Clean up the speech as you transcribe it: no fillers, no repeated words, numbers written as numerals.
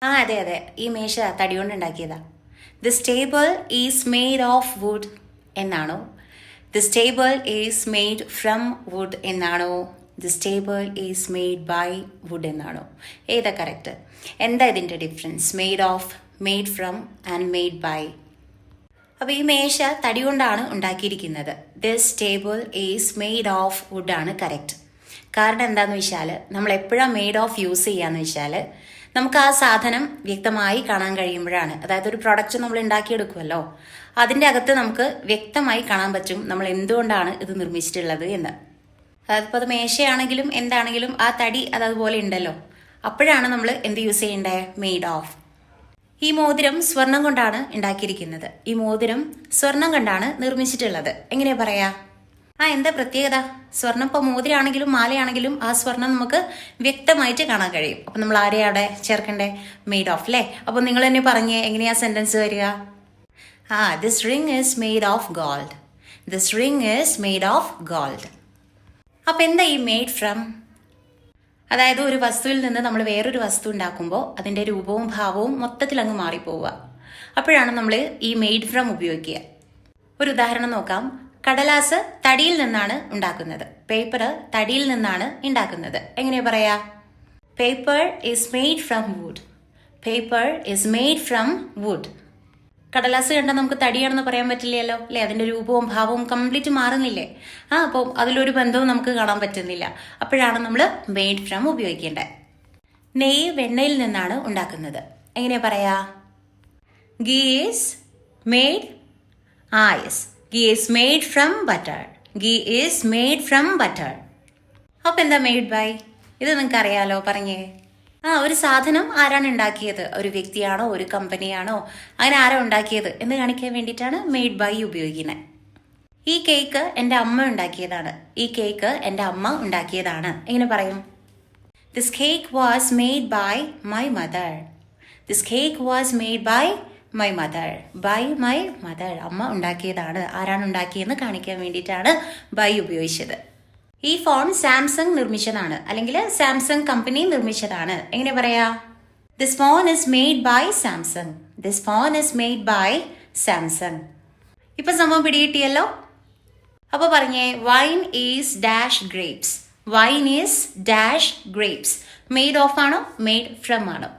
അതെ അതെ, ഈ മേശ തടി കൊണ്ട് ഉണ്ടാക്കിയതാ. This table is made of wood എന്നാണോ? This table is made from wood എന്നാണോ? This table is made by wood എന്നാണോ? ഏതാ കറക്റ്റ്? എന്താ ഇതിൻ്റെ difference? Made of, made from and made by. അപ്പോൾ ഈ മേശ തടി കൊണ്ടാണ് ഉണ്ടാക്കിയിരിക്കുന്നത്. This table is made of wood ആണ് കറക്റ്റ്. കാരണം എന്താണെന്ന് വെച്ചാൽ, നമ്മൾ എപ്പോഴാണ് മെയ്ഡ് ഓഫ് യൂസ് ചെയ്യാന്ന് വെച്ചാൽ, നമുക്ക് ആ സാധനം വ്യക്തമായി കാണാൻ കഴിയുമ്പോഴാണ്. അതായത് ഒരു പ്രൊഡക്റ്റ് നമ്മൾ ഉണ്ടാക്കിയെടുക്കുമല്ലോ, അതിൻ്റെ അകത്ത് നമുക്ക് വ്യക്തമായി കാണാൻ പറ്റും നമ്മൾ എന്തുകൊണ്ടാണ് ഇത് നിർമ്മിച്ചിട്ടുള്ളത് എന്ന്. അതായത് ഇപ്പോൾ അത് മേശയാണെങ്കിലും എന്താണെങ്കിലും ആ തടി അതുപോലെ ഉണ്ടല്ലോ. അപ്പോഴാണ് നമ്മൾ എന്ത് യൂസ് ചെയ്യേണ്ടത്? Made of. ഈ മോതിരം സ്വർണം കൊണ്ടാണ് ഉണ്ടാക്കിയിരിക്കുന്നത്. ഈ മോതിരം സ്വർണം കൊണ്ടാണ് നിർമ്മിച്ചിട്ടുള്ളത്. എങ്ങനെയാ പറയാ? എന്താ പ്രത്യേകത? സ്വർണം ഇപ്പോൾ മോതിരാണെങ്കിലും മാലയാണെങ്കിലും ആ സ്വർണം നമുക്ക് വ്യക്തമായിട്ട് കാണാൻ കഴിയും. അപ്പം നമ്മൾ ആരെയാണ് ചേർക്കണ്ടേ? മെയ്ഡ് ഓഫ് അല്ലേ? അപ്പോൾ നിങ്ങൾ തന്നെ പറഞ്ഞേ, എങ്ങനെയാ സെന്റൻസ് വരിക? This ring is made of gold. This ring is made of gold. അപ്പം എന്താ ഈ മെയ്ഡ് ഫ്രം? അതായത് ഒരു വസ്തുവിൽ നിന്ന് നമ്മൾ വേറൊരു വസ്തു ഉണ്ടാക്കുമ്പോൾ അതിൻ്റെ രൂപവും ഭാവവും മൊത്തത്തിൽ അങ്ങ് മാറിപ്പോവുക. അപ്പോഴാണ് നമ്മൾ ഈ മെയ്ഡ് ഫ്രം ഉപയോഗിക്കുക. ഒരു ഉദാഹരണം നോക്കാം. കടലാസ് തടിയിൽ നിന്നാണ് ഉണ്ടാക്കുന്നത്. പേപ്പർ തടിയിൽ നിന്നാണ് ഉണ്ടാക്കുന്നത്. എങ്ങനെയാ പറയാ? Paper is made from wood. Paper is made from wood. കടലാസ് കണ്ടാൽ നമുക്ക് തടിയാണെന്ന് പറയാൻ പറ്റില്ലല്ലോ അല്ലേ? അതിൻ്റെ രൂപവും ഭാവവും കംപ്ലീറ്റ് മാറുന്നില്ലേ? അപ്പോൾ അതിലൊരു ബന്ധവും നമുക്ക് കാണാൻ പറ്റുന്നില്ല. അപ്പോഴാണ് നമ്മൾ മെയ്ഡ് ഫ്രം ഉപയോഗിക്കേണ്ടത്. നെയ്യ് വെണ്ണയിൽ നിന്നാണ് ഉണ്ടാക്കുന്നത്. എങ്ങനെയാ പറയാ? Ghee is made yes, ghee is made from butter. Ghee is made from butter. അപ്പം എന്താ മെയ്ഡ് ബൈ? ഇത് നിങ്ങൾക്ക് അറിയാലോ, പറഞ്ഞേ. ഒരു സാധനം ആരാണ് ഉണ്ടാക്കിയത്? ഒരു വ്യക്തിയാണോ, ഒരു കമ്പനിയാണോ, അങ്ങനെ ആരാ ഉണ്ടാക്കിയത് എന്ന് കാണിക്കാൻ വേണ്ടിയിട്ടാണ് മെയ്ഡ് ബൈ ഉപയോഗിക്കുന്നത്. ഈ കേക്ക് എൻ്റെ അമ്മ ഉണ്ടാക്കിയതാണ്. ഈ കേക്ക് എൻ്റെ അമ്മ ഉണ്ടാക്കിയതാണ്. എങ്ങനെ പറയും? This cake was made by my mother. This cake was made by my mother. By my mother. അമ്മ ഉണ്ടാക്കിയതാണ്. ആരാണ് ഉണ്ടാക്കിയെന്ന് കാണിക്കാൻ വേണ്ടിയിട്ടാണ് ബൈ ഉപയോഗിച്ചത്. ഈ ഫോൺ സാംസങ് നിർമ്മിച്ചതാണ്, അല്ലെങ്കിൽ സാംസങ് കമ്പനി നിർമ്മിച്ചതാണ്. എങ്ങനെ പറയാ? This phone is made by Samsung. This phone is made by Samsung. ഇപ്പൊ സംഭവം പിടികിട്ടിയല്ലോ. അപ്പൊ പറഞ്ഞേ, wine is dash grapes. Wine is dash grapes. Made of ആണോ, മെയ്ഡ് ഫ്രം ആണോ?